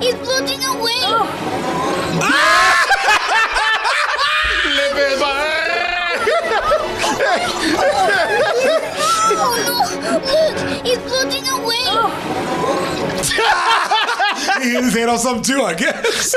He's floating away. Oh no! Look, he's floating away. He hit his head on something too, I guess.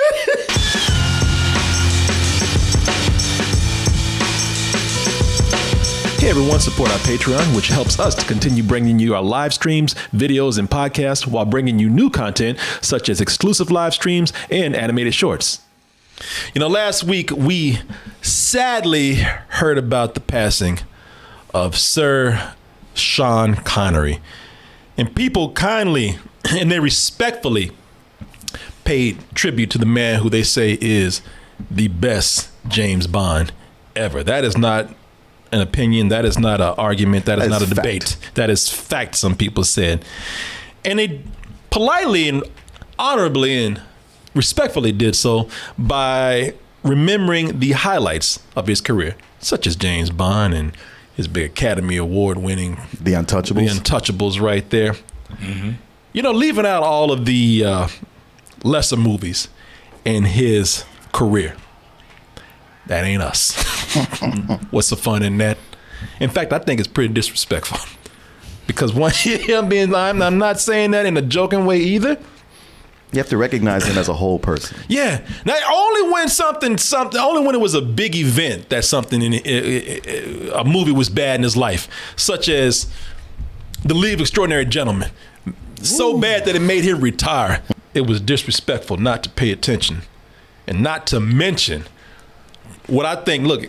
Hey everyone, support our Patreon, which helps us to continue bringing you our live streams, videos, and podcasts while bringing you new content such as exclusive live streams and animated shorts. You know, last week we sadly heard about the passing of Sir Sean Connery. And people kindly and they respectfully paid tribute to the man who they say is the best James Bond ever. That is not an opinion. That is not an argument. That is not a debate. That is fact, some people said. And they politely and honorably and respectfully did so by remembering the highlights of his career, such as James Bond and his big Academy Award winning The Untouchables. The Untouchables right there. Mm-hmm. You know, leaving out all of the lesser movies in his career. That ain't us. What's the fun in that? In fact, I think it's pretty disrespectful. Because I'm not saying that in a joking way either. You have to recognize him as a whole person. Yeah. Now, only when it was a big event that something in a movie was bad in his life, such as The League of Extraordinary Gentlemen. So bad that it made him retire. It was disrespectful not to pay attention and not to mention what I think. Look,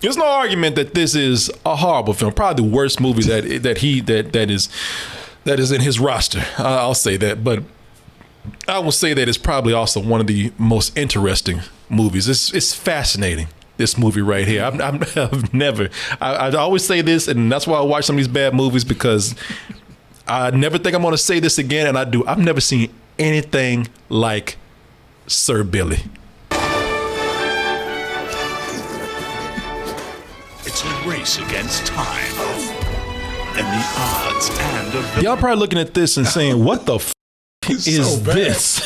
there's no argument that this is a horrible film. Probably the worst movie that is in his roster. I'll say that, but I will say that it's probably also one of the most interesting movies. It's fascinating. This movie right here. I always say this, and that's why I watch some of these bad movies, because I never think I'm going to say this again, and I do. I've never seen anything like Sir Billi. It's a race against time and the odds and of Y'all probably looking at this and saying, what the is this?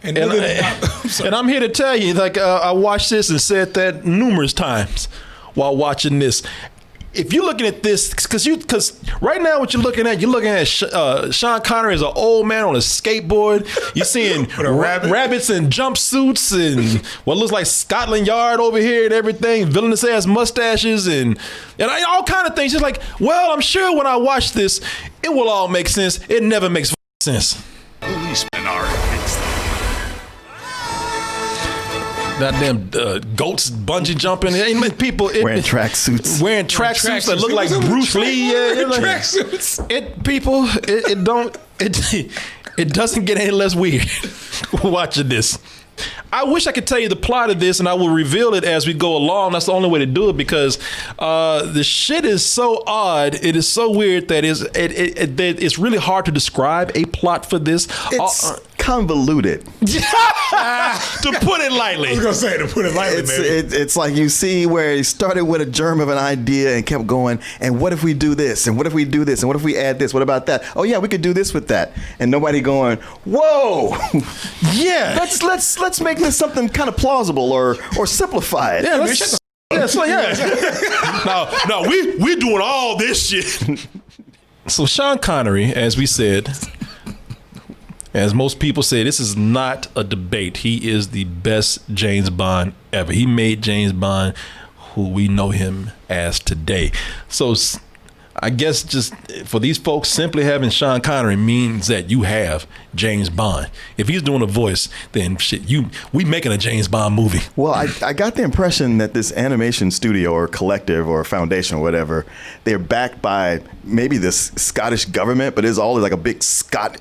And I'm here to tell you, like, I watched this and said that numerous times while watching this. If you're looking at this, because right now what you're looking at Sean Connery as an old man on a skateboard. You're seeing rabbits and jumpsuits and what looks like Scotland Yard over here and everything, villainous ass mustaches and all kind of things. Just like, well, I'm sure when I watch this, it will all make sense. It never makes sense. policemen are against them. Goddamn goats bungee jumping. People wearing tracksuits. Wearing tracksuits that look like Bruce Lee. Tracksuits. It doesn't get any less weird watching this. I wish I could tell you the plot of this, and I will reveal it as we go along. That's the only way to do it, because the shit is so odd. It is so weird that it's really hard to describe a plot for this. It's convoluted. To put it lightly. I was going to say, to put it lightly, it's like you see where he started with a germ of an idea and kept going, and what if we do this, and what if we do this, and what if we add this, what about that? Oh yeah, we could do this with that. And nobody going, whoa. Yeah. Let's make this something kind of plausible or simplify it. No, we doing all this shit. So Sean Connery, as we said, as most people say, this is not a debate. He is the best James Bond ever. He made James Bond who we know him as today. So I guess just for these folks, simply having Sean Connery means that you have James Bond. If he's doing a voice, then shit, we making a James Bond movie. Well, I got the impression that this animation studio or collective or foundation or whatever, they're backed by maybe this Scottish government, but it's all like a big Scott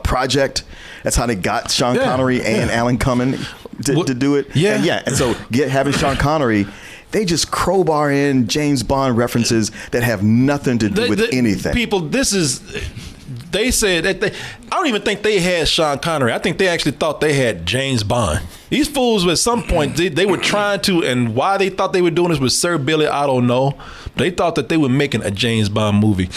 project. That's how they got Sean Connery and Alan Cumming to do it. Yeah. And so having Sean Connery, they just crowbar in James Bond references that have nothing to do with anything. People, they said that I don't even think they had Sean Connery. I think they actually thought they had James Bond. These fools, at some point, they were trying to, and why they thought they were doing this with Sir Billi, I don't know. They thought that they were making a James Bond movie.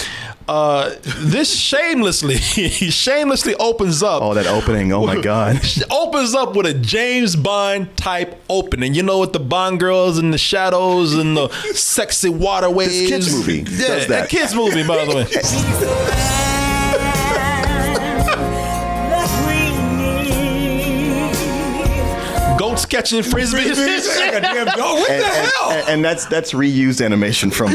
this shamelessly opens up. Oh, that opening! Oh my God! Opens up with a James Bond type opening. You know, with the Bond girls and the shadows and the sexy waterways. This kids movie. Yeah, does that. kids movie, by the way. Goats catching frisbees. Like a damn dog. What the hell? And that's reused animation from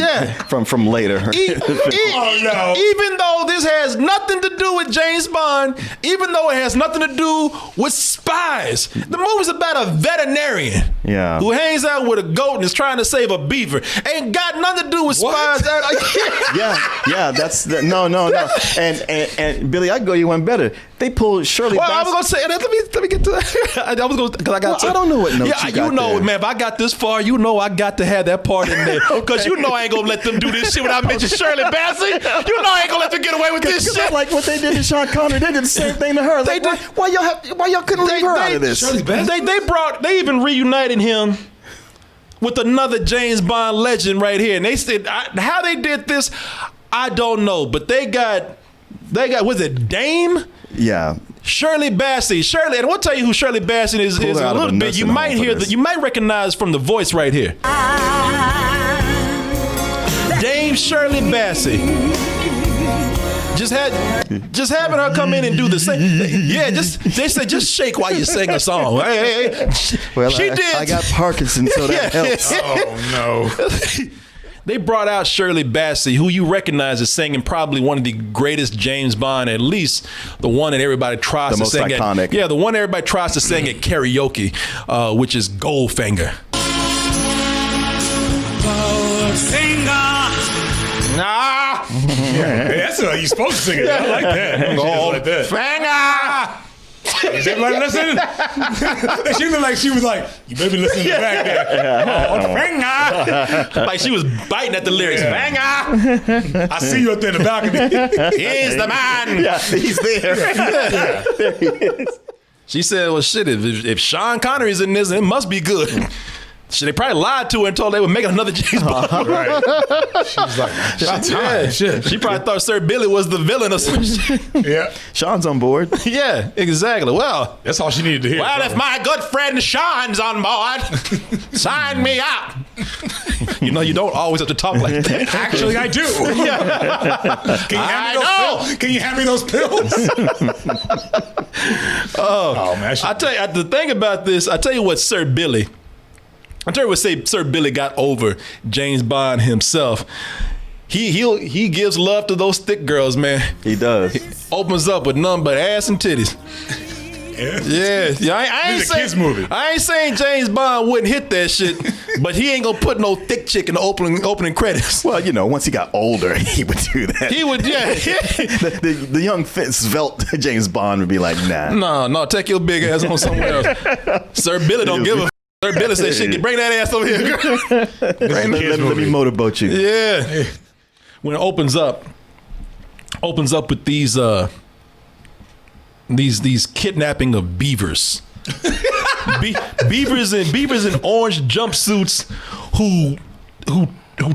later. Oh no! Even though this has nothing to do with James Bond, even though it has nothing to do with spies, the movie's about a veterinarian who hangs out with a goat and is trying to save a beaver. Ain't got nothing to do with spies. yeah. No. And Billy, I go you one better. They pulled Shirley. Well, I was gonna say. Let me get to that. I was gonna because I got. I don't know what notes Yeah, you got know, there. man. If I got this far, you know, I got to have that part in there because you know I ain't gonna let them do this shit without mentioning Shirley Bassey. You know I ain't gonna let them get away with this shit. Like what they did to Sean Connery, they did the same thing to her. Like, why y'all couldn't leave her out of this? Shirley Bassey? They even reunited him with another James Bond legend right here, and they said how they did this, I don't know, but they got was it Dame? Yeah. Shirley Bassey. Shirley, and we'll tell you who Shirley Bassey is Pull her a out of little a bit. You nursing might home for hear this. you might recognize from the voice right here. Dame Shirley Bassey. Just having her come in and do the same. Yeah, they said just shake while you sing a song. Hey. Well, She did. I got Parkinson's, so that helps. Oh no! They brought out Shirley Bassey, who you recognize as singing probably one of the greatest James Bond, at least the one that everybody tries The to most sing iconic. the one everybody tries to sing at karaoke, which is Goldfinger. Nah. Hey, that's how you're supposed to sing it. I like that. She just like that. Finger. Is everybody listening? She looked like she was like, you better listen to the back there. Oh, finger. Like she was biting at the lyrics. Yeah. Finger. I see you up there in the balcony. He's the man. Yeah, he's there. There he is. She said, well, shit, if Sean Connery's in this, it must be good. Shit, they probably lied to her and told her they were making another James Bond. Right. She was like, shit. She probably thought Sir Billi was the villain or some shit. Yeah. Sean's on board. Yeah, exactly. Well, That's all she needed to hear. well, if my good friend Sean's on board, sign me up. You know, you don't always have to talk like that. Actually, I do. Can you hand me those pills? Oh man. I tell you, the thing about this, I tell you what Sir Billi. I tell you what Sir Billi got over James Bond himself. He gives love to those thick girls, man. He does. Opens up with nothing but ass and titties. Yeah. I ain't This is a kids movie. I ain't saying James Bond wouldn't hit that shit, but he ain't gonna put no thick chick in the opening credits. Well, you know, once he got older, he would do that. He would, yeah. The young, fit, svelte James Bond would be like, nah. No, take your big ass on somewhere else. Sir Billi don't give a. Sir Billi said, "Shit, bring that ass over here, girl." Let me motorboat you. Yeah. When it opens up with these kidnapping of beavers. Beavers in orange jumpsuits who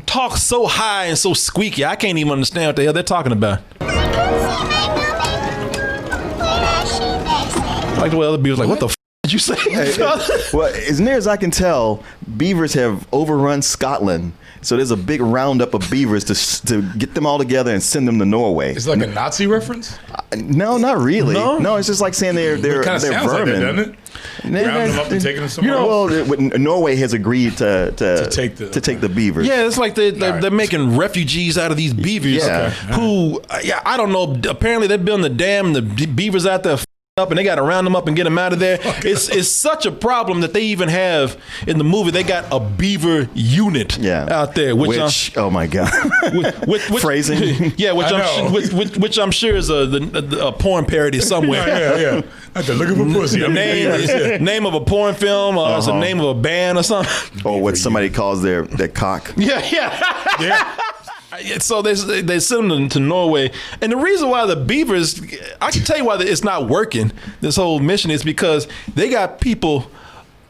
talk so high and so squeaky. I can't even understand what the hell they're talking about. Like the way other beavers like, what the f did you say? Well, as near as I can tell, beavers have overrun Scotland. So there's a big roundup of beavers to get them all together and send them to Norway. It's like a Nazi reference? No, not really. No, it's just like saying they're It kind of sounds vermin. like that, doesn't it? Round them up and taking them somewhere else. Well, Norway has agreed to take the- take the beavers. Yeah, it's like they're making refugees out of these beavers. Yeah. Who, I don't know. Apparently they're building the dam and the beavers out there up and they got to round them up and get them out of there. It's such a problem that they even have in the movie. They got a beaver unit out there, which oh my god, which phrasing. Yeah, which I'm sure is a porn parody somewhere. Yeah. I they're looking for pussy. Name of a porn film or it's the name of a band or something. Or what somebody calls their cock. Yeah. So they send them to Norway, and the reason why the beavers, I can tell you why it's not working. This whole mission is because they got people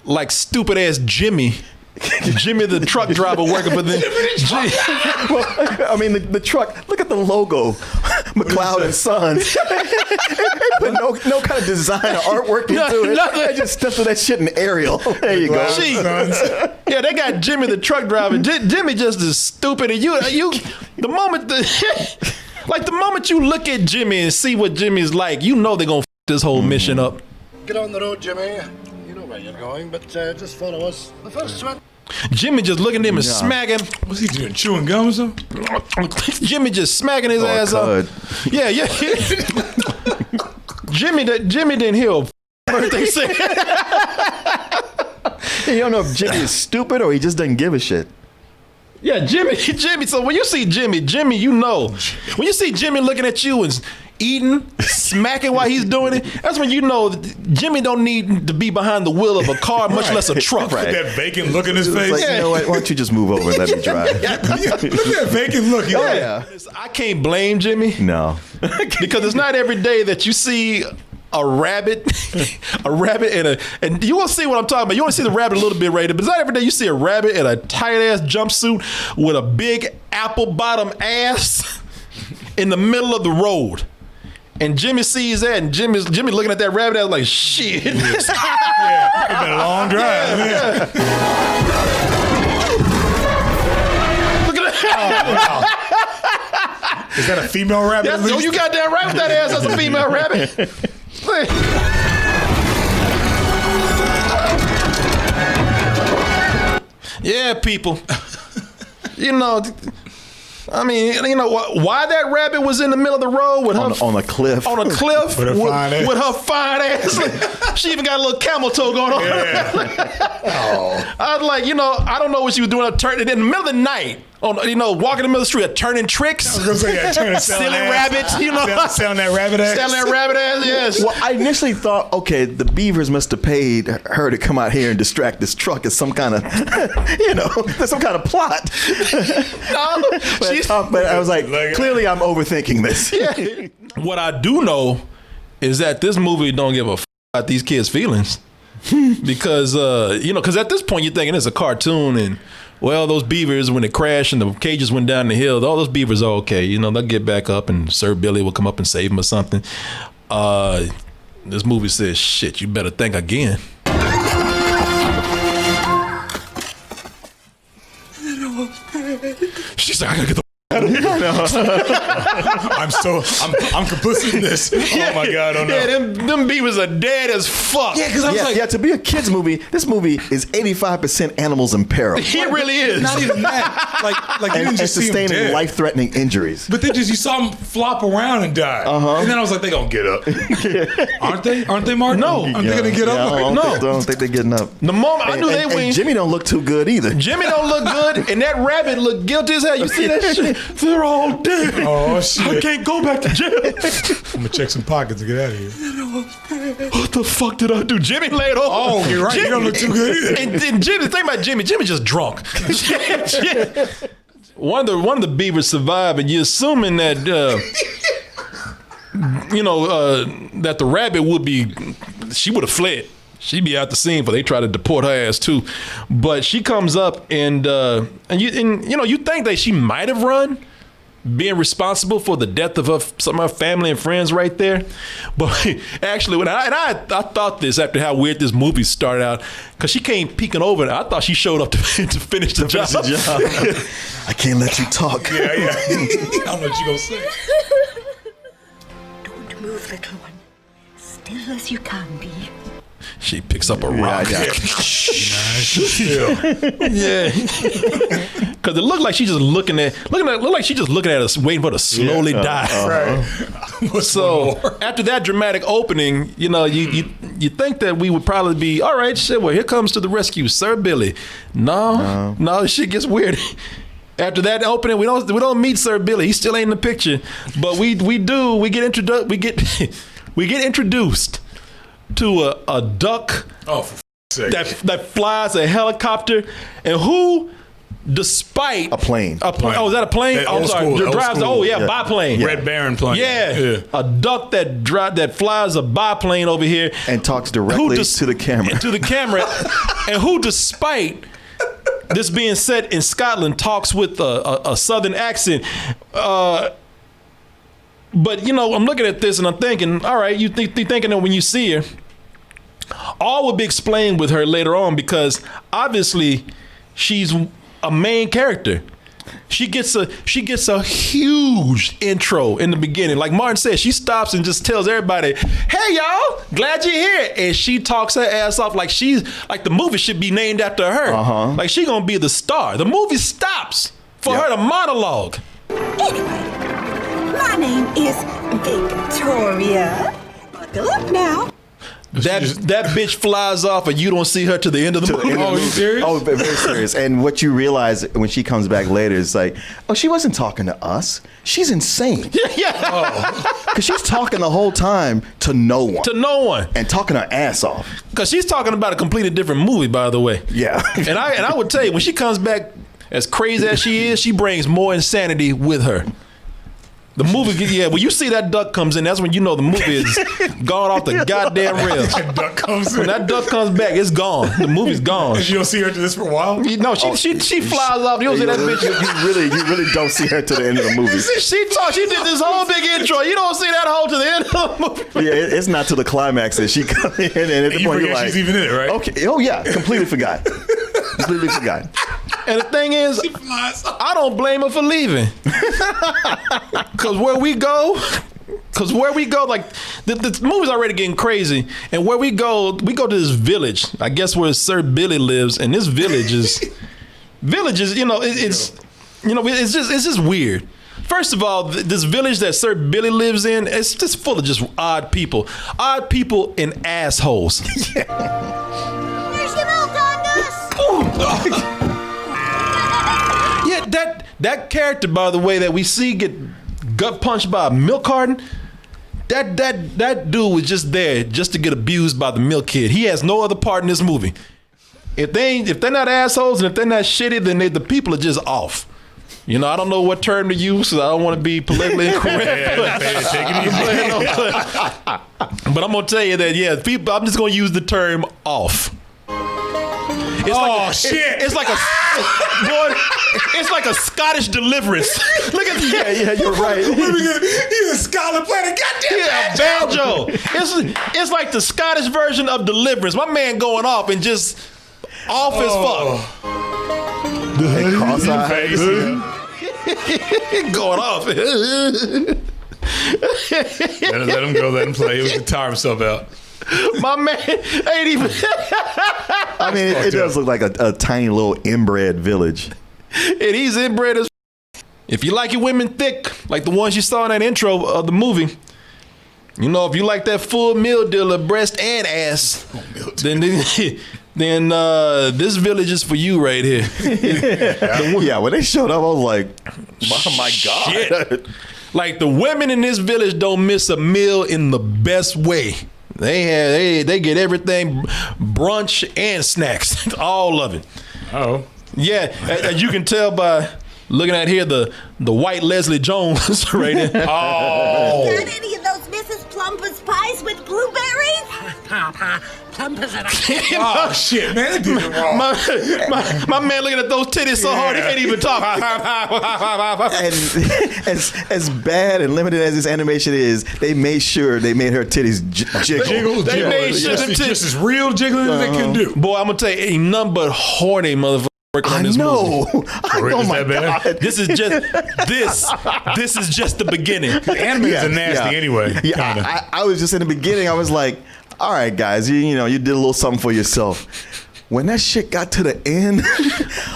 like stupid ass Jimmy Jimmy the truck driver working for them. Well, I mean, the truck, look at the logo. McLeod and Sons. But no kind of design or artwork into it. Nothing. They just stuffed that shit in Arial. There you go. Yeah, they got Jimmy the truck driver. Jimmy just is stupid. And the moment you look at Jimmy and see what Jimmy's like, you know they're going to f this whole mission up. Get on the road, Jimmy. You know where you're going, but just follow us. The first one. Jimmy just looking at him and smacking. What's he doing? Chewing gum or something? Jimmy just smacking his ass up. Yeah. Jimmy didn't hear a word they said. You don't know if Jimmy is stupid or he just doesn't give a shit. Yeah, Jimmy. So when you see Jimmy, you know. When you see Jimmy looking at you and eating, smacking while he's doing it, that's when you know Jimmy don't need to be behind the wheel of a car, much less a truck. Look at that vacant look in his face. Like, you know what? Why don't you just move over and let me drive? Look at that vacant look. Yeah. I can't blame Jimmy. No. Because it's not every day that you see a rabbit and you won't see what I'm talking about. You only see the rabbit a little bit right there, but it's not every day you see a rabbit in a tight ass jumpsuit with a big apple bottom ass in the middle of the road. And Jimmy sees that, and Jimmy looking at that rabbit ass like, shit. Yeah, it's been a long drive. Yeah. Look at that. Oh, is that a female rabbit? Yo, you got that right with that ass. That's a female rabbit. Yeah, people. You know, I mean, you know why that rabbit was in the middle of the road with her on a cliff. On a cliff with her fine ass. She even got a little camel toe going on. Yeah. I was like, you know, I don't know what she was doing. Turning in the middle of the night, walking in the middle of the street, turning tricks. I was gonna say, turning stealing rabbits. You know, selling that rabbit ass. Selling that rabbit ass. Yes. Well, I initially thought, okay, the Beavers must have paid her to come out here and distract this truck as some kind of, there's some kind of plot. No, but I was like, clearly I'm overthinking this. Yeah. What I do know is that this movie don't give a f about these kids' feelings. Because, because at this point you're thinking it's a cartoon and, well, those beavers, when they crash and the cages went down the hill, all those beavers are okay. You know, they'll get back up and Sir Billi will come up and save them or something. This movie says, shit, you better think again. She's like, I gotta get the I'm complicit in this. Oh my God, I don't know. Yeah, them beavers are dead as fuck. Yeah, because I was like, to be a kids movie, this movie is 85% animals in peril. It really is. Not even that. Like you didn't just see them sustaining dead. life-threatening injuries. But you saw them flop around and die. And then I was like, they gonna get up. Aren't they? Aren't they, Mark? No. Aren't they gonna get up? I don't think they're getting up. The moment I knew they win. And Jimmy don't look too good either. Jimmy don't look good, and that rabbit look guilty as hell. You see that shit? They're all dead. Oh shit! I can't go back to jail. I'm gonna check some pockets to get out of here. What the fuck did I do? Jimmy laid off. Oh, you're right. You don't look too good either. And Jimmy, the thing about Jimmy just drunk. One of the beavers survived, and you're assuming that that the rabbit she would have fled. She'd be out the scene, but they try to deport her ass too. But she comes up and you think that she might have run, being responsible for the death of some of her family and friends right there. But actually, I thought this after how weird this movie started out, because she came peeking over, and I thought she showed up to finish the job. I can't let you talk. Yeah. I don't know what you gonna say. Don't move, little one. Still as you can be. She picks up a rock. Yeah. Because it looked like she just looking at us, waiting for her to slowly die. Right. So after that dramatic opening, you think that we would probably be all right. Shit, well, here comes to the rescue, Sir Billi. No, shit gets weird. After that opening, we don't meet Sir Billi. He still ain't in the picture, but we get introduced to a duck that flies a helicopter, and who, despite a plane. Oh, is that a plane? That I'm sorry. Drives. Biplane. Red Baron plane. Yeah. A duck that flies a biplane over here and talks directly to the camera. And who, despite this being set in Scotland, talks with a southern accent. But you know, I'm looking at this and I'm thinking, all right, you thinking that when you see her, all will be explained with her later on, because obviously she's a main character. She gets a huge intro in the beginning. Like Martin said, she stops and just tells everybody, "Hey y'all, glad you're here." And she talks her ass off like she's like the movie should be named after her. Like she gonna be the star. The movie stops for her to monologue. Anyway, my name is Victoria. Buckle up now. That bitch flies off and you don't see her to the end of the movie. Oh, you serious? Oh, very serious. And what you realize when she comes back later is like, oh, she wasn't talking to us. She's insane. Yeah. Because she's talking the whole time to no one. To no one. And talking her ass off. Because she's talking about a completely different movie, by the way. Yeah. And I would tell you, when she comes back, as crazy as she is, she brings more insanity with her. The movie, when you see that duck comes in, that's when you know the movie is gone off the goddamn rails. That duck comes in. When that duck comes back, it's gone. The movie's gone. And you don't see her to this for a while? No, she flies off. You don't see that bitch. You really don't see her to the end of the movie. She did this whole big intro. You don't see that whole to the end of the movie. Yeah, it's not to the climax that she comes in, and at the You point you're forget like, she's even in it, right? okay, oh yeah, completely forgot. Completely forgot. And the thing is, I don't blame her for leaving. Cause where we go, like the movie's already getting crazy, and where we go to this village. I guess where Sir Billi lives, and this village is, it's just weird. First of all, this village that Sir Billi lives in, it's just full of just odd people and assholes. Where's your milk on this? Yeah, that character, by the way, that we see get gut punched by a milk carton, that dude was just there just to get abused by the milk kid. He has no other part in this movie. If they're not assholes and if they're not shitty, then the people are just off. You know, I don't know what term to use, so I don't want to be politically incorrect. But I'm gonna tell you that, people. I'm just gonna use the term off. It's like a Scottish deliverance. Look at that. Yeah, you're right. He's a Scotland planet. Goddamn banjo. It's like the Scottish version of Deliverance. My man going off and just off as fuck. And cross-eyed. Going off. Let him go. Let him play. He was guitar himself out. My man ain't even. I mean, it does look like a tiny little inbred village. And he's inbred as. If you like your women thick, like the ones you saw in that intro of the movie, you know, if you like that full meal deal of breast and ass, then this village is for you right here. Yeah, when they showed up, I was like, oh my God. Shit. Like the women in this village don't miss a meal in the best way. They get everything, brunch and snacks, all of it. Oh. Yeah, as you can tell by looking at here, the white Leslie Jones right there. Got any of those Mrs. Plumper's pies with blueberries? Plumpers and Oh shit, man, they did it wrong. My man looking at those titties so hard he can't even talk. And as bad and limited as this animation is, they made sure they made her titties jiggle. They made sure them titties just as real jiggling as they can do. Boy, I'm gonna tell you, ain't nothing but horny motherfucker. I know. Oh my God. This is just the beginning. The animators are nasty anyway. Yeah, I was just in the beginning. I was like, all right, guys, you did a little something for yourself. When that shit got to the end,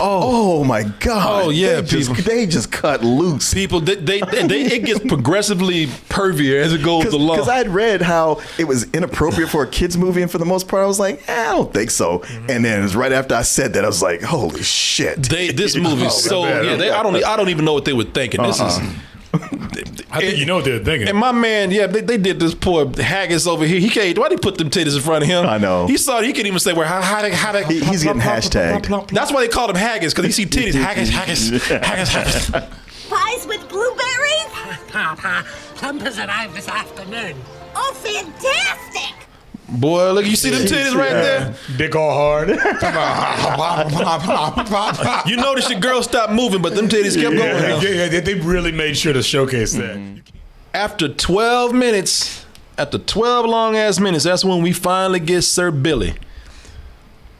oh my God! Oh yeah, they just cut loose. People, it gets progressively pervier as it goes along. Because I had read how it was inappropriate for a kids movie, and for the most part, I was like, I don't think so. And then it was right after I said that, I was like, holy shit! This movie is so I don't even know what they were thinking. This is. I think you know what they're thinking. And my man, they did this poor haggis over here. He can't. Why they put them titties in front of him? I know. He saw. He can't even say where. He's getting hashtagged. That's why they called him haggis, because he see titties. Haggis. pies with blueberries? Plumpers arrived this afternoon. Oh, fantastic! Boy, look, you see them titties right there? Dick all hard. You notice your girl stopped moving, but them titties kept going. Yeah, they really made sure to showcase that. After 12 minutes, after 12 long-ass minutes, that's when we finally get Sir Billi,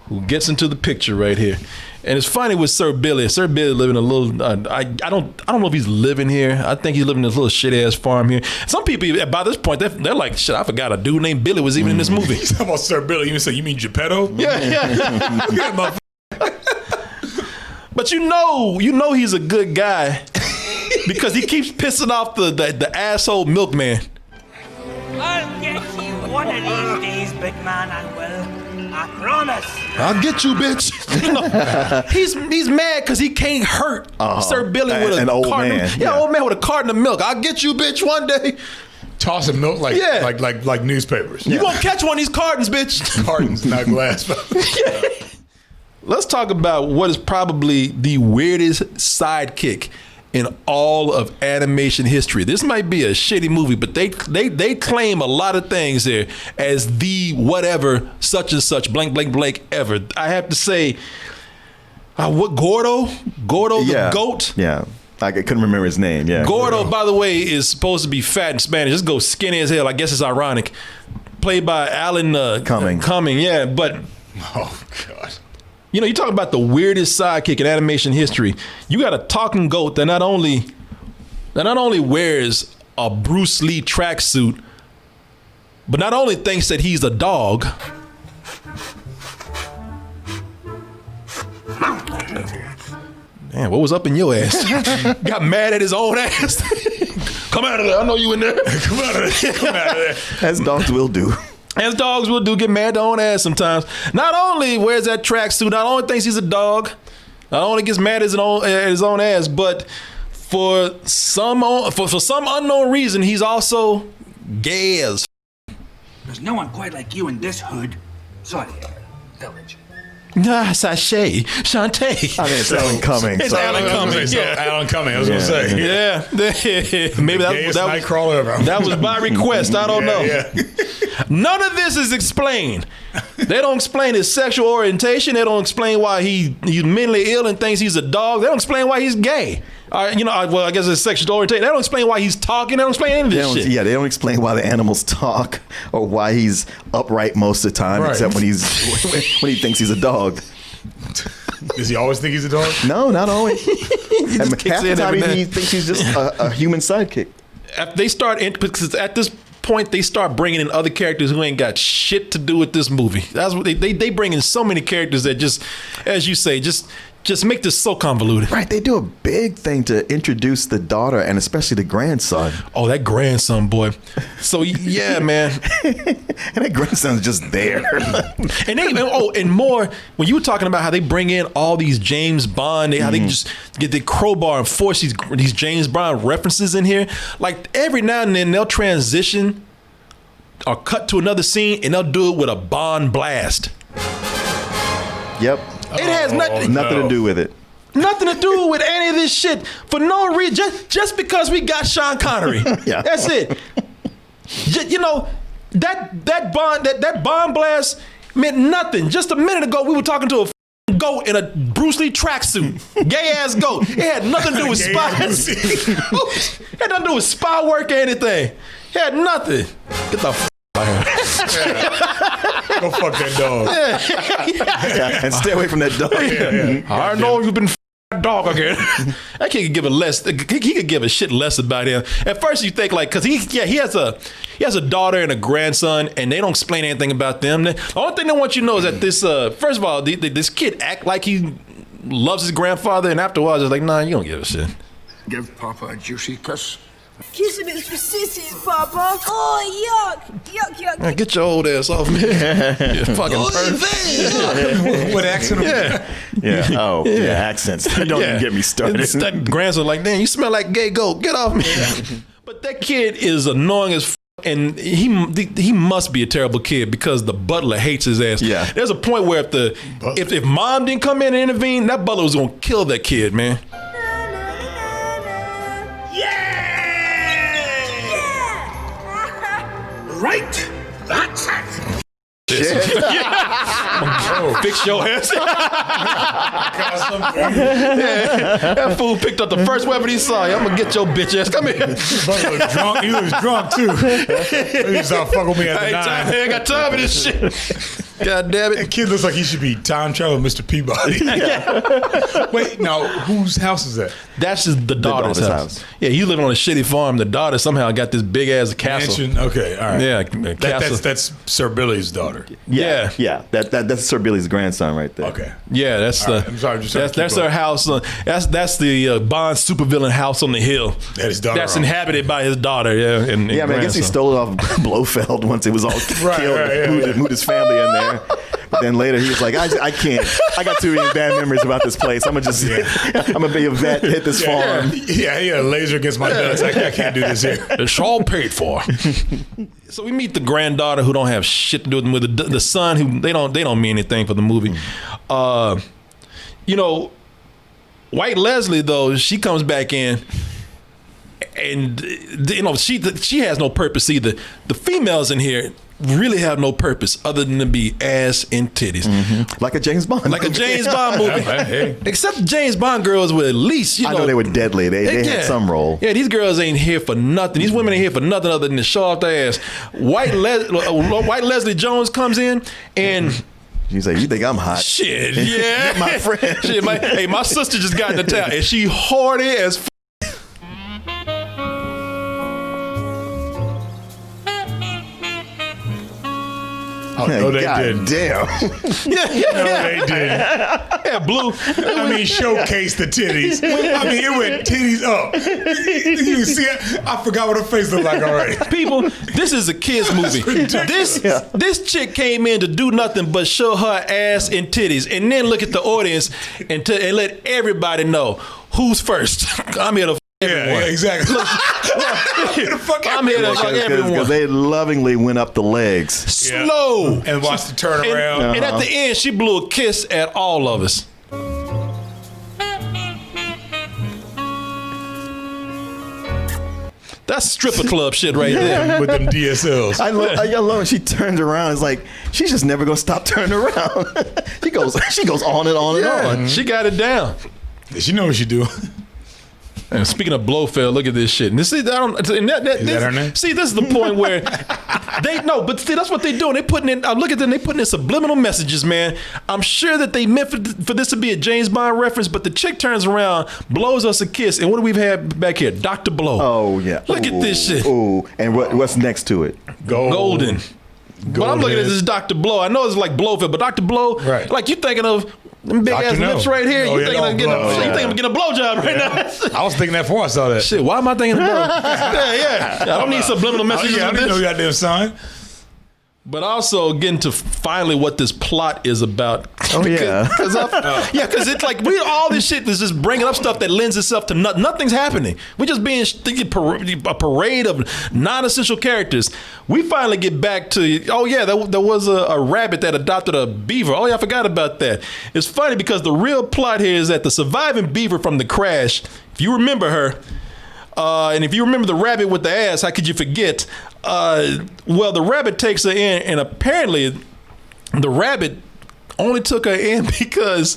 who gets into the picture right here. And it's funny with Sir Billi. Sir Billi living a little. I don't know if he's living here. I think he's living in this little shit ass farm here. Some people by this point they're like, shit. I forgot a dude named Billy was even in this movie. He's talking about Sir Billi. You say you mean Geppetto? Yeah. But you know he's a good guy because he keeps pissing off the asshole milkman. I'll get you one of these days, big man. I will. I promise. I'll get you, bitch. You know, he's mad because he can't hurt Sir Billi with an a old carton. man. Old man with a carton of milk. I'll get you, bitch, one day. Tossing milk like newspapers. You gonna catch one of these cartons, bitch. Cartons, not glass. Let's talk about what is probably the weirdest sidekick in all of animation history. This might be a shitty movie, but they claim a lot of things here as the whatever such and such blank blank blank ever. I have to say, what Gordo the goat. Yeah, I couldn't remember his name. Yeah, Gordo, by the way, is supposed to be fat in Spanish. Just go skinny as hell. I guess it's ironic. Played by Alan Cumming. Yeah, but oh god. You know, you talk about the weirdest sidekick in animation history. You got a talking goat that not only wears a Bruce Lee tracksuit, but not only thinks that he's a dog. Man, what was up in your ass? Got mad at his own ass. Come out of there. I know you in there. Come out of there. Come out of there. As dogs will do. As dogs will do, get mad at their own ass sometimes. Not only wears that tracksuit, not only thinks he's a dog, not only gets mad at his own ass, but for some unknown reason, he's also gay as. There's no one quite like you in this hood. Sorry, village. Nah, Sashay, Shantae. I mean, it's Alan Cumming. It's Alan Cumming. Alan Cumming. I was gonna say. Yeah. Maybe that was by request. I don't know. Yeah. None of this is explained. They don't explain his sexual orientation. They don't explain why he's mentally ill and thinks he's a dog. They don't explain why he's gay. I guess it's sexual orientation. They don't explain why he's talking. They don't explain any of this shit. Yeah, they don't explain why the animals talk or why he's upright most of the time, except when he thinks he's a dog. Does he always think he's a dog? No, not always. Half the time he thinks he's just a human sidekick. Because at this point they start bringing in other characters who ain't got shit to do with this movie. That's what they bring in so many characters that just, as you say, just make this so convoluted. Right, they do a big thing to introduce the daughter and especially the grandson. Oh, that grandson, boy. So yeah, man. And that grandson's just there. and more when you were talking about how they bring in all these James Bond, how they just get the crowbar and force these James Bond references in here. Like every now and then they'll transition or cut to another scene and they'll do it with a Bond blast. Yep. It has nothing to do with it. Nothing to do with any of this shit for no reason. Just because we got Sean Connery. Yeah. That's it. You know, that Bond blast meant nothing. Just a minute ago, we were talking to a goat in a Bruce Lee tracksuit. Gay ass goat. It had nothing to do with spies. It had nothing to do with spy work or anything. It had nothing. Get the out here. Go fuck that dog. Yeah, and stay away from that dog. I know you've been dog again. That kid could give a less. He could give a shit less about him. At first, you think like, cause he has a daughter and a grandson, and they don't explain anything about them. The only thing they want you to know is that this, first of all, this kid act like he loves his grandfather, and afterwards, it's like, nah, you don't give a shit. Give Papa a juicy kiss. Kissing is for sissies, Papa. Oh, yuck. Yuck. Man, get your old ass off me. You fucking pervert. What accent? Yeah. Oh, yeah. Accents. Don't even get me started. That grandson like, damn, you smell like gay goat. Get off me. But that kid is annoying as and he must be a terrible kid because the butler hates his ass. Yeah. There's a point where if mom didn't come in and intervene, that butler was gonna kill that kid, man. Right. That's it. dead. Fix your ass. That fool picked up the first weapon he saw. I'm gonna get your bitch ass. Come here. Brother was drunk. He was drunk too. He started fucking with me at the 9. I ain't got time for this shit. God damn it. That kid looks like he should be time travel Mr. Peabody. Wait, now whose house is that? That's just the daughter's house. Yeah, he's living on a shitty farm. The daughter somehow got this big ass castle. Mansion? Okay, all right. Yeah, castle. That's Sir Billi's daughter. Yeah. That's Sir Billy's grandson right there. Okay. Yeah, that's All the. right, I'm sorry, just that's her house. That's the Bond supervillain house on the hill. That his daughter That's owns. inhabited by his daughter. Yeah, and Yeah, I mean, I guess he stole it off Blofeld once it was all killed. Moved his family in there. But then later he was like, I can't. I got too many bad memories about this place. I'm gonna be a vet, hit this farm. Yeah, laser against my nuts. I can't do this here. It's all paid for. So we meet the granddaughter who don't have shit to do with the son who they don't mean anything for the movie. You know, White Leslie though, she comes back in. And you know she has no purpose either. The females in here really have no purpose other than to be ass and titties, like a James Bond, like a James Bond movie. Hey. Except the James Bond girls were at least I know they were deadly. They had some role. Yeah, these girls ain't here for nothing. These women ain't here for nothing other than to show off their ass. White Leslie Jones comes in and. She's like, you think I'm hot? Shit, yeah, my friend. Shit, my sister just got into town and she horny as. Oh, no, they God didn't. Damn. Yeah. No, they didn't. Yeah, Blue. I mean, showcase the titties. I mean, it went titties up. You see it? I forgot what her face looked like already. People, this is a kids movie. This chick came in to do nothing but show her ass and titties, and then look at the audience and let everybody know who's first. I'm here to. Everyone. Yeah, exactly. I'm here to fuck everyone. Because they lovingly went up the legs. Slow. And watch the turnaround. And at the end, she blew a kiss at all of us. That's stripper club shit right there. With them DSLs. I love when she turns around. It's like she's just never gonna stop turning around. she goes on and on and on. She got it down. She know what she do. And speaking of Blofeld, look at this shit. And this is, that her name? See, this is the point where but see, that's what they doing. They putting in. Look at them. They putting in subliminal messages, man. I'm sure that they meant for this to be a James Bond reference, but the chick turns around, blows us a kiss, and what do we have back here? Dr. Blow. Oh yeah. Look at this shit. Ooh, and what's next to it? Golden. But I'm looking at this Dr. Blow. I know it's like Blofeld, but Dr. Blow, right? Like you thinking of them big ass lips right here. You thinking of getting a blowjob right now? I was thinking that before I saw that. Shit, why am I thinking of yeah. I don't need subliminal messages. I didn't know you got damn sign. But also getting to finally what this plot is about. Oh yeah, because it's like all this shit is just bringing up stuff that lends itself to nothing's happening. We're just being a parade of non-essential characters. We finally get back to there was a rabbit that adopted a beaver. Oh yeah, I forgot about that. It's funny because the real plot here is that the surviving beaver from the crash, if you remember her. And if you remember the rabbit with the ass, how could you forget? Well, the rabbit takes her in, and apparently the rabbit only took her in because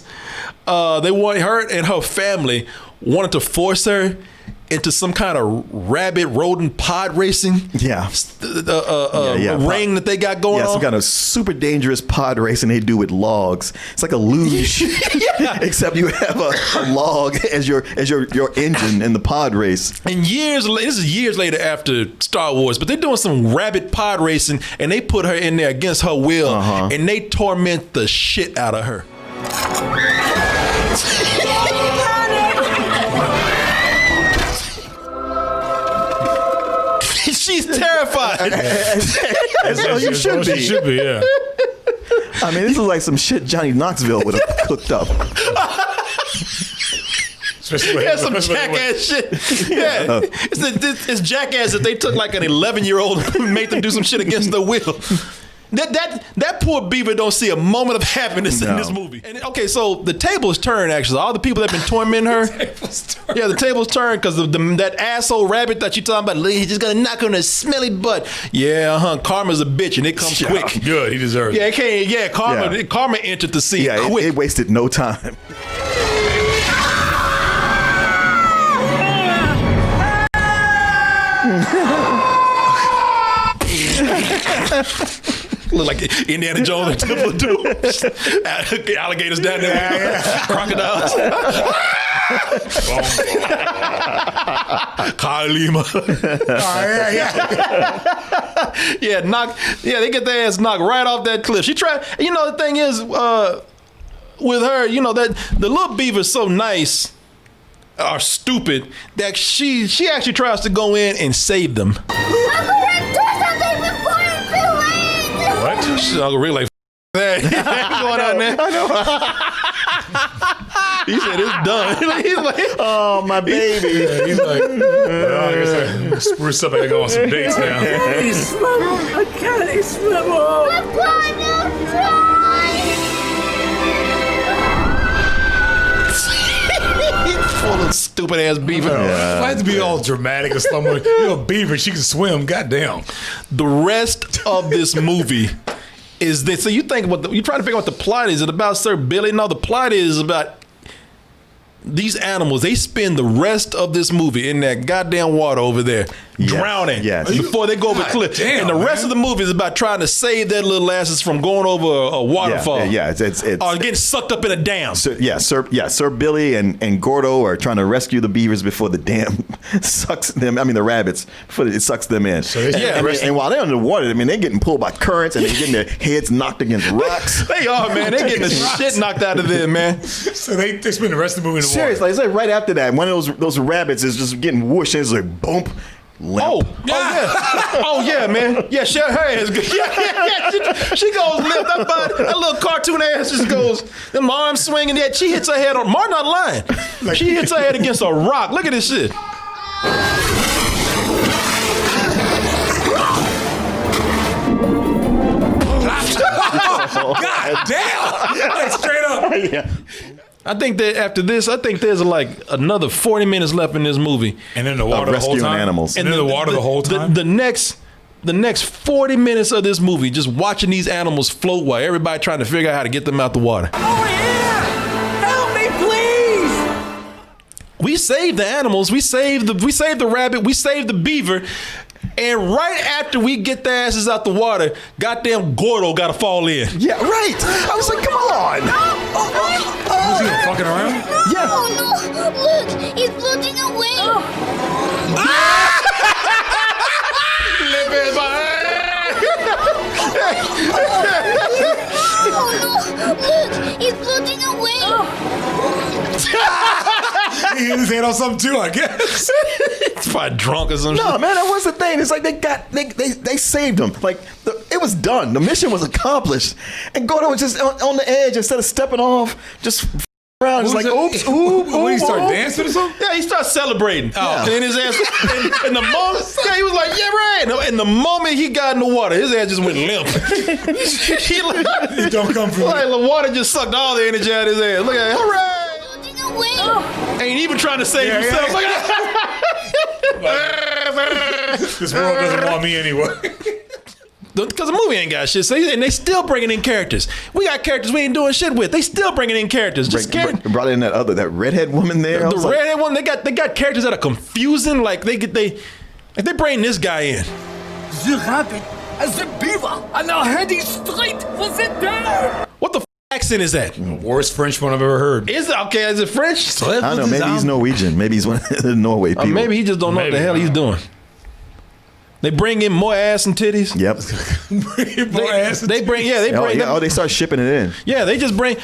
they wanted her and her family wanted to force her into some kind of rabbit rodent pod racing. Yeah. Ring that they got going on. Yeah, some kind of super dangerous pod racing they do with logs. It's like a luge, except you have a log as your engine in the pod race. And this is years later after Star Wars, but they're doing some rabbit pod racing, and they put her in there against her will, and they torment the shit out of her. She's terrified. As you should be. She should be, yeah. I mean, this is like some shit Johnny Knoxville would have cooked up. Some jackass shit. Yeah, it's jackass that they took like an 11-year-old and made them do some shit against their will. That poor beaver don't see a moment of happiness in this movie. And okay, so the tables turn actually. All the people that have been tormenting her. Yeah, the tables turn because of that asshole rabbit that you talking about. He's just gonna knock on a smelly butt. Yeah, Karma's a bitch and it comes quick. Good, he deserves it. Yeah, it can't. Yeah, Karma entered the scene quick. It wasted no time. Look like Indiana Jones and Temple of Doom. Alligators down there. Crocodiles. Kalima. They get their ass knocked right off that cliff. She tried, you know, the thing is, with her, you know, that the little beaver's so nice or stupid that she actually tries to go in and save them. What? She's really like, that. Going out there. I know. He said it's done. He's like, oh, my baby. Yeah, he's like, well, I guess I spruce up. I gotta go on some dates now. I can't swim. I'm gonna full of stupid ass beaver. Why have to be all dramatic and slow motion? You're a beaver. She can swim. Goddamn. The rest of this movie is this. So you think about you try to figure out what the plot is. Is it about Sir Billi? No, the plot is about these animals. They spend the rest of this movie in that goddamn water over there, drowning. Yes. Before they go over the cliff. Damn, and the rest of the movie is about trying to save their little asses from going over a waterfall. It's or getting sucked up in a dam. Sir Billi and Gordo are trying to rescue the beavers before the dam sucks them. I mean, the rabbits before it sucks them in. So and while they're underwater, I mean, they're getting pulled by currents and they're getting their heads knocked against rocks. They are, man. They're getting the shit knocked out of them, man. So they spend the rest of the movie in the Seriously, it's like right after that, one of those rabbits is just getting whooshed and it's like boom. Limp. Oh yeah, oh yeah, man. Yeah, her ass. Yeah. She goes limp. That little cartoon ass just goes. Them arms swinging. That she hits her head on. Martin not lying. She hits her head against a rock. Look at this shit. God damn! Like straight up. Yeah. I think that after this, there's like another 40 minutes left in this movie. And in the water the whole rescuing time. animals. And in the water the whole time. The next 40 minutes of this movie, just watching these animals float while everybody trying to figure out how to get them out the water. Oh, yeah! Help me, please! We saved the animals. We saved the rabbit. We saved the beaver. And right after we get their asses out the water, goddamn Gordo got to fall in. Yeah, right. I was like, come on. Was he fucking around? Yeah. Oh no! Look, he's floating away. Oh no! Look, he's floating away. He hit his head on something too, I guess. He's probably drunk or something. No, man, that was the thing. It's like they saved him. Like it was done. The mission was accomplished, and Gordo was just on the edge instead of stepping off, just around. It's like, oops, ooh. When he started dancing or something? Yeah, he starts celebrating. Oh. And his ass, and the moment, he was like, yeah, right. And the moment he got in the water, his ass just went limp. He don't come from like the water just sucked all the energy out of his ass. Look at it, all right. Floating away. Ain't even trying to save himself. Yeah. Look at This world doesn't want me anyway. Because the movie ain't got shit. So and they still bringing in characters. We got characters we ain't doing shit with. They still bringing in characters. Brought in that redhead woman there. The redhead woman. They got characters that are confusing. Like they bring this guy in. The rabbit and the beaver are now heading straight for the dam. What the accent is that? Worst French one I've ever heard. Is it okay? Is it French? I don't know. Maybe he's Norwegian. Maybe he's one of the Norway people. Maybe he just don't know what the hell he's doing. They bring in more ass and titties. Yep. They bring. Oh, they start shipping it in. Yeah, they just bring,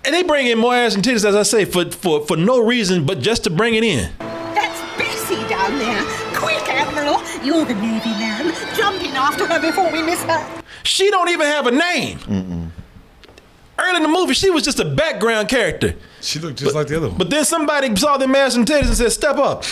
and they bring in more ass and titties, as I say, for no reason but just to bring it in. That's Bassey down there. Quick, Admiral. You're the Navy man. Jump in after her before we miss her. She don't even have a name. Early in the movie, she was just a background character. She looked just like the other one. But then somebody saw them ass and titties and said, "Step up."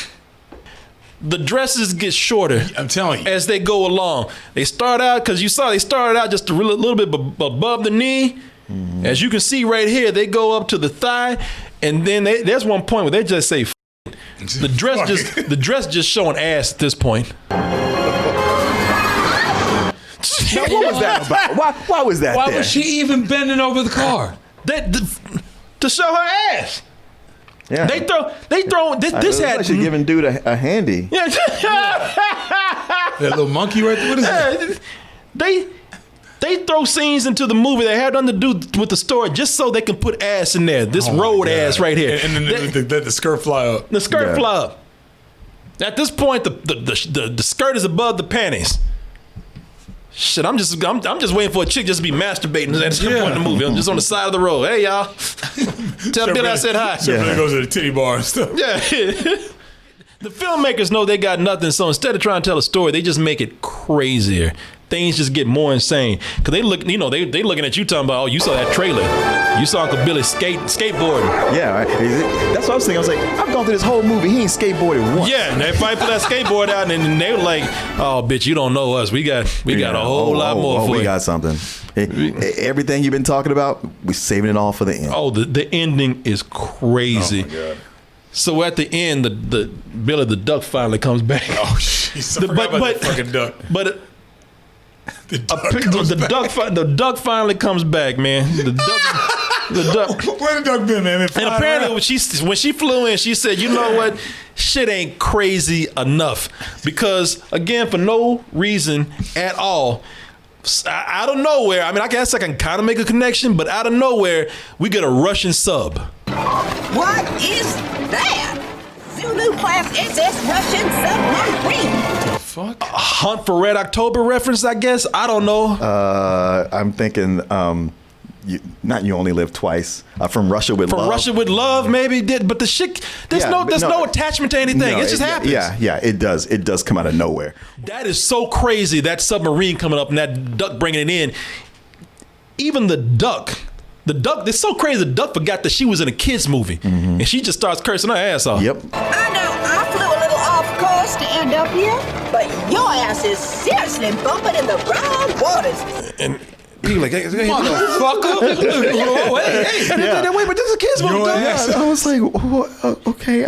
the dresses get shorter. I'm telling you. As they go along. They start out, because you saw they started out just a little bit above the knee. Mm-hmm. As you can see right here, they go up to the thigh, and then there's one point where they just say, the dress just showing ass at this point. Now, what was that about? Why was that? Why was she even bending over the car? To show her ass. Yeah. They throw this had like she's giving dude a handy. Yeah. That little monkey right there. What is that? They throw scenes into the movie that had nothing to do with the story just so they can put ass in there. This road ass right here. And then the skirt fly up. The skirt fly up. At this point, the skirt is above the panties. Shit, I'm just waiting for a chick just to be masturbating at some point in the movie. I'm just on the side of the road. Hey, y'all. Tell Billy I said hi. Sir Billi goes to the titty bar and stuff. Yeah. The filmmakers know they got nothing, so instead of trying to tell a story, they just make it crazier. Things just get more insane. Cause they look, they looking at you talking about, oh, you saw that trailer. You saw Uncle Billy skateboarding. Yeah, right. That's what I was thinking. I was like, I've gone through this whole movie. He ain't skateboarded once. Yeah, and they probably put that skateboard out, and then they were like, oh, bitch, you don't know us. We got a whole lot more for you. We got something. Everything you've been talking about, we're saving it all for the end. Oh, the ending is crazy. Oh my God. So at the end, the Billy the duck finally comes back. Oh, jeez. I forgot about that fucking duck. But the duck finally comes back, man. The duck. Where the duck been, man? And apparently, when she flew in, she said, "You know what? Shit ain't crazy enough." Because again, for no reason at all, out of nowhere. I mean, I guess I can kind of make a connection, but out of nowhere, we get a Russian sub. What is that? Zulu class SS Russian submarine. Fuck? A Hunt for Red October reference, I guess. I don't know. I'm thinking, not You Only Live Twice. From Russia with Love. From Russia with Love, maybe did, but the shit. There's no attachment to anything. No, it just happens. Yeah, it does. It does come out of nowhere. That is so crazy. That submarine coming up and that duck bringing it in. Even the duck. It's so crazy. The duck forgot that she was in a kids movie, and she just starts cursing her ass off. Yep. I know I flew a little off course to end up here, but your ass is seriously bumping in the wrong waters. And he like, hey, motherfucker. Wait, but this is a kids movie. I was like, okay,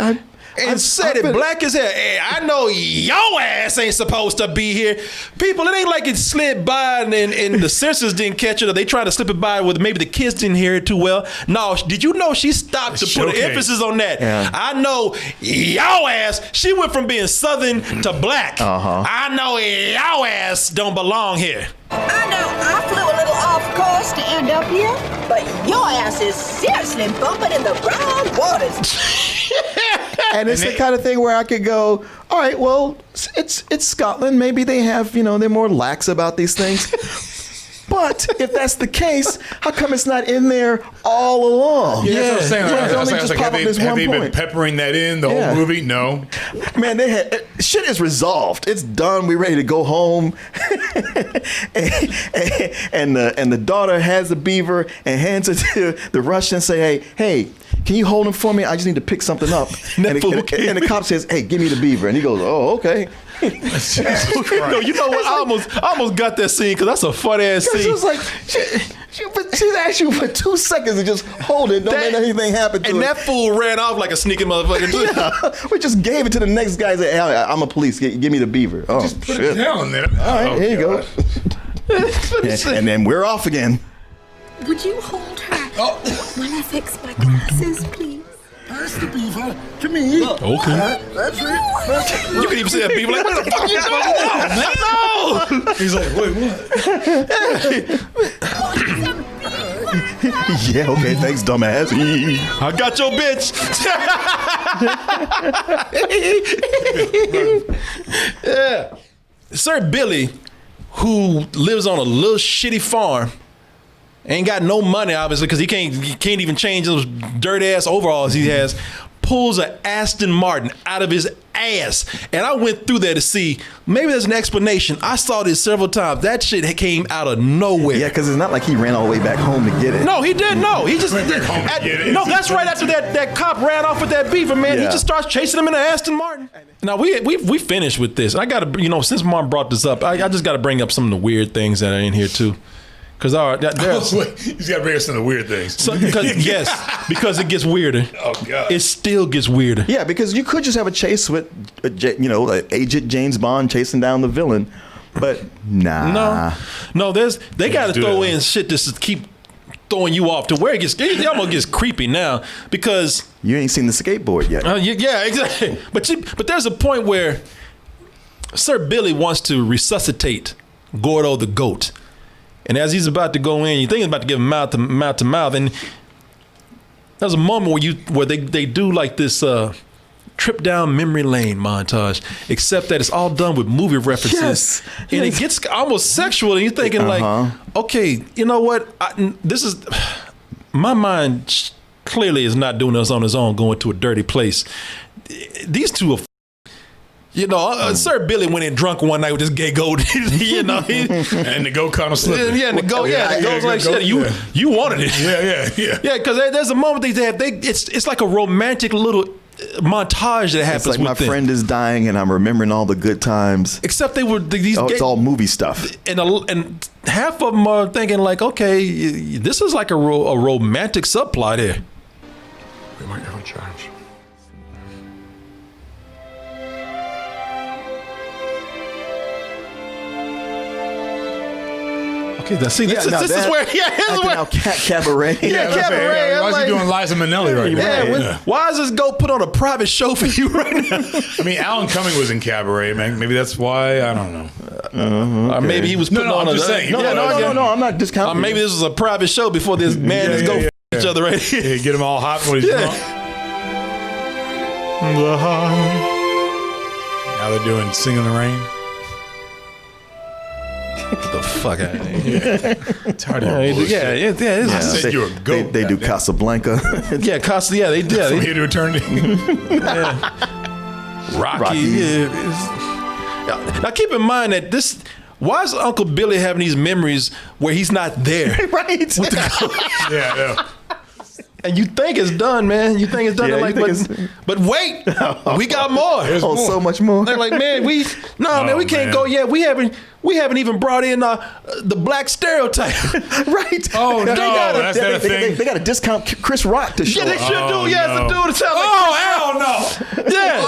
And said it black as hell. Hey, I know your ass ain't supposed to be here. People, it ain't like it slid by and the censors didn't catch it, or they tried to slip it by with maybe the kids didn't hear it too well. No, did you know she stopped to put an emphasis on that? Yeah. I know your ass. She went from being Southern to black. I know your ass don't belong here. I know I flew a little off course to end up here, but your ass is seriously bumping in the wrong waters. And it's the kind of thing where I could go, all right, well, it's Scotland. Maybe they have, they're more lax about these things. But if that's the case, how come it's not in there all along? Yeah, that's what I'm saying. Have they been point. Peppering that in the whole movie? No. Man, they had shit is resolved. It's done. We're ready to go home. and the daughter has the beaver and hands it to the Russian and say, hey, can you hold him for me? I just need to pick something up. and the cop says, hey, give me the beaver. And he goes, oh, okay. No, you know what? I almost got that scene because that's a fun ass scene. She was like, she's asked you for 2 seconds to just hold it. Don't let anything happen to it. And that fool ran off like a sneaking motherfucker. Yeah, we just gave it to the next guy. Said, hey, I'm a police. Give me the beaver. Oh, just put it down there. All right, here you go. And then we're off again. Would you hold her while I fix my glasses, please? Pass the beaver to me. Okay. That's it. You can even say that beaver like, what the fuck you doing? No. He's like, wait, what? Yeah, okay, thanks, dumbass. I got your bitch. Yeah. Sir Billi, who lives on a little shitty farm, ain't got no money, obviously, because he can't even change those dirt ass overalls he has. pulls an Aston Martin out of his ass. And I went through there to see, maybe there's an explanation. I saw this several times. That shit came out of nowhere. Yeah, because it's not like he ran all the way back home to get it. No, he didn't. No, he just no. That's right after that cop ran off with that beaver, man. Yeah. He just starts chasing him in an Aston Martin. Now we finished with this. I gotta, since Mom brought this up, I just gotta bring up some of the weird things that are in here too. Because he's got to bring us some of the weird things. Because it gets weirder. Oh God! It still gets weirder. Yeah, because you could just have a chase with, Agent James Bond chasing down the villain, but nah. No. They got to throw in shit to keep throwing you off to where it almost gets creepy now because you ain't seen the skateboard yet. Yeah, exactly. But there's a point where Sir Billi wants to resuscitate Gordo the goat. And as he's about to go in, you think he's about to give him mouth to mouth, and there's a moment where they do like this trip down memory lane montage, except that it's all done with movie references, and it gets almost sexual, and you're thinking like, okay, you know what? This is my mind clearly is not doing this on his own, going to a dirty place. These two are. Sir Billi went in drunk one night with this gay goat, and the goat kind of slipped. Yeah, the goat's like shit. You wanted it. Yeah, because there's a moment it's like a romantic little montage that happens. It's like my friend is dying, and I'm remembering all the good times. Except they were these. It's all movie stuff, and half of them are thinking like, okay, this is like a romantic subplot here. We might have a chance. This is where cabaret. Cabaret. Why is he doing Liza Minnelli right now? Why is this goat put on a private show for you right now? I mean, Alan Cumming was in Cabaret, man. Maybe that's why. I don't know. Or maybe he was putting on I'm just saying. No, I'm not discounting. Maybe this was a private show before this man and goat each other right here. Yeah, get him all hot when he's drunk. Now they're doing Sing in the Rain. Get the fuck out of here. It's hard to I said you're a goat. They do Casablanca. they did. From Here to Eternity. Rocky. Now keep in mind that why is Uncle Billy having these memories where he's not there? Right. With the Yeah. And you think it's done, man. You think it's done. But wait, we got more. So much more. They're like, man, we can't go yet. We haven't even brought in the black stereotype. Right. Oh, no, that's not a thing. They got to discount Chris Rock to show Yeah, they should do. Yeah, it's a dude to tell. Hell no. Yeah.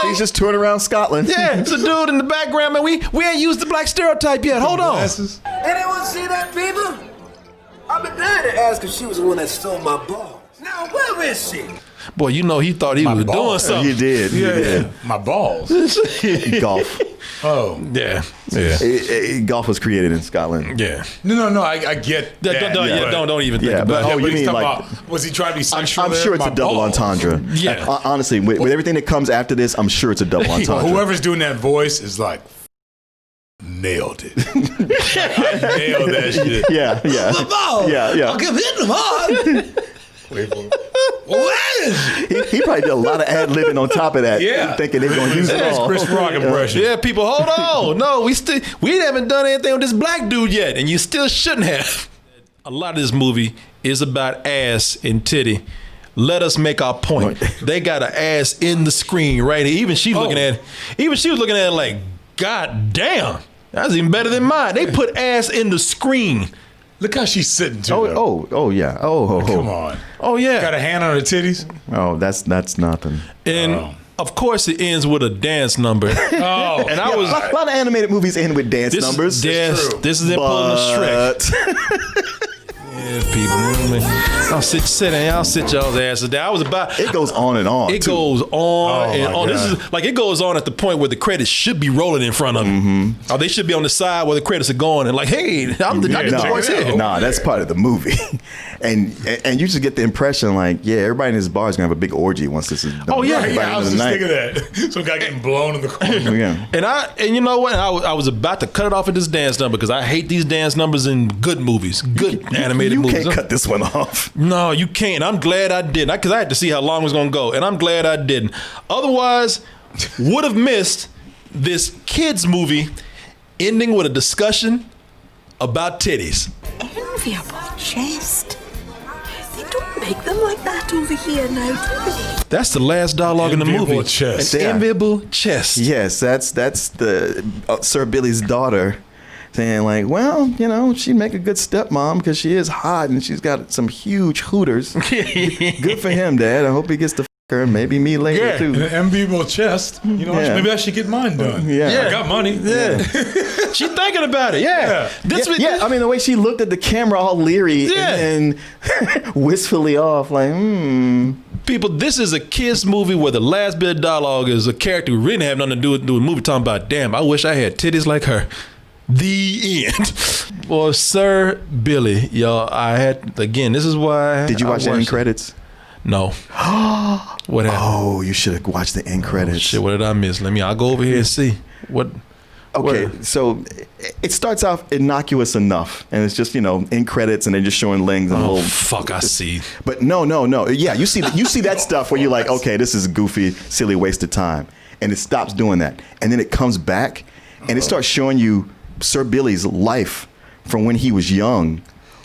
He's just touring around Scotland. Yeah, it's a dude in the background, man. We ain't used the black stereotype yet. Hold on. Anyone see that beaver? I've been dying to ask if she was the one that stole my ball. Now, where is she? Boy, he thought he was doing something. He did. Yeah. My balls. Golf. Oh. Yeah. Golf was created in Scotland. Yeah. No. I get that. Don't even think about it. But you mean like? Was he trying to be sexual? I'm sure it's a double entendre. Yeah. Honestly, with everything that comes after this, I'm sure it's a double entendre. Whoever's doing that voice is like, nailed it. I nailed that shit. Yeah. The ball. Yeah. I'll give it the ball. Wait for it. Where is He probably did a lot of ad-libbing on top of that. Yeah. Thinking they're going to use it all. Chris Rock impression. Yeah, people, hold on. No, we haven't done anything with this black dude yet, and you still shouldn't have. A lot of this movie is about ass and titty. Let us make our point. They got an ass in the screen right here. Even she was looking at it like, God damn, that's even better than mine. They put ass in the screen. Look how she's sitting too. Oh yeah. Come on. Oh yeah. Got a hand on her titties. Oh, that's nothing. And of course it ends with a dance number. Oh, and a lot of animated movies end with dance numbers. This is in pulling the Shrek. Yeah, people. I'll sit down. I'll sit y'all's asses down. It goes on and on. It goes on and on. This is like it goes on at the point where the credits should be rolling in front of them. Or they should be on the side where the credits are going and like, hey, I did the voice here. Nah, that's part of the movie. And you just get the impression like, yeah, everybody in this bar is gonna have a big orgy once this is done. Oh yeah, I was just thinking that. Some guy getting blown in the corner. Yeah. And you know what? I was about to cut it off at this dance number because I hate these dance numbers in good movies, good animated animated You movies. can't cut this one off. No, you can't. I'm glad I didn't. Because I had to see how long it was going to go. And I'm glad I didn't. Otherwise, would have missed this kids movie ending with a discussion about titties. Enviable chest. They don't make them like that over here now, do they? That's the last dialogue in the Enviable movie. chest. An Yeah. enviable chest. Yes, that's the Sir Billi's daughter saying like, well, you know, she'd make a good stepmom because she is hot and she's got some huge hooters. Good for him, Dad. I hope he gets to f her and maybe me later Yeah, too. an enviable chest. You know, Yeah. maybe I should get mine done. Yeah. I got money. Yeah. She thinking about it. Yeah. Yeah, I mean the way she looked at the camera all leery and wistfully off, like, People, this is a kids movie where the last bit of dialogue is a character who really have nothing to do with the movie talking about, damn, I wish I had titties like her. The end. Well, Sir Billi, y'all, I had, again, this is why. Did you watch the end credits? No. What happened? Oh, you should have watched the end credits. Shit, what did I miss? I'll go over here and see. What? Okay, what? so it starts off innocuous enough, and it's just, you know, in credits, and they're just showing legs and Oh, little. fuck, I see. But no. Yeah, you see that stuff where you're like, okay, this is goofy, silly, waste of time, and it stops doing that, and then it comes back, and it starts showing you Sir Billi's life from when he was young,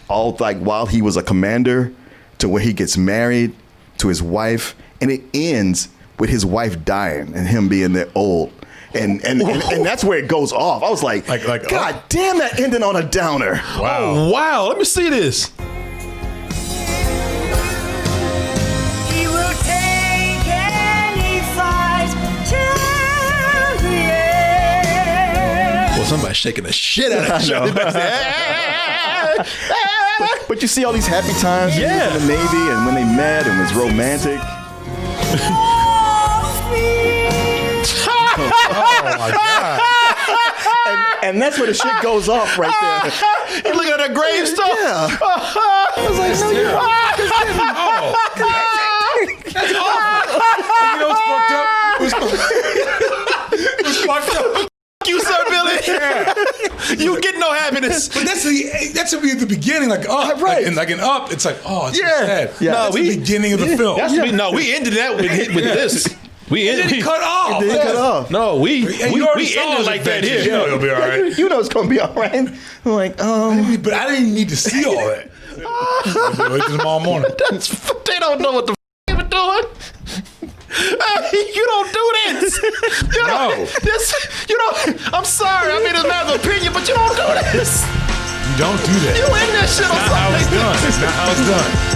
all like while he was a commander, to where he gets married to his wife, and it ends with his wife dying and him being there old. And that's where it goes off. I was like God damn, that ending on a downer. Wow. Oh, wow. Let me see this. He will take any fight till the end. Well, somebody's shaking the shit out of Shirley Bassey. But you see all these happy times when he was in the Navy and when they met and was romantic. Oh my God. And that's where the shit goes off right there. You looking at that gravestone? Yeah. I was like, no, you're That's awful. And you know what's fucked up? It was fucked up. You, Sir Billi. You get no happiness. But that's the beginning, like up, Right. like in up. It's like, oh, it's so sad. Yeah. That's the beginning of the film. We ended that with this. We ended It cut off. It did cut off. No, we already saw ended his like that adventures. here. You know it'll be all right. You know it's gonna be all right. I'm like, But I didn't even need to see all that. Wait till tomorrow morning. They don't know what the f they were doing. You don't do this. You don't. I'm sorry. I mean, it's a matter of opinion, but you don't do this. You don't do that. You end that shit on That's not how it's Sunday. done. It's not how it's done.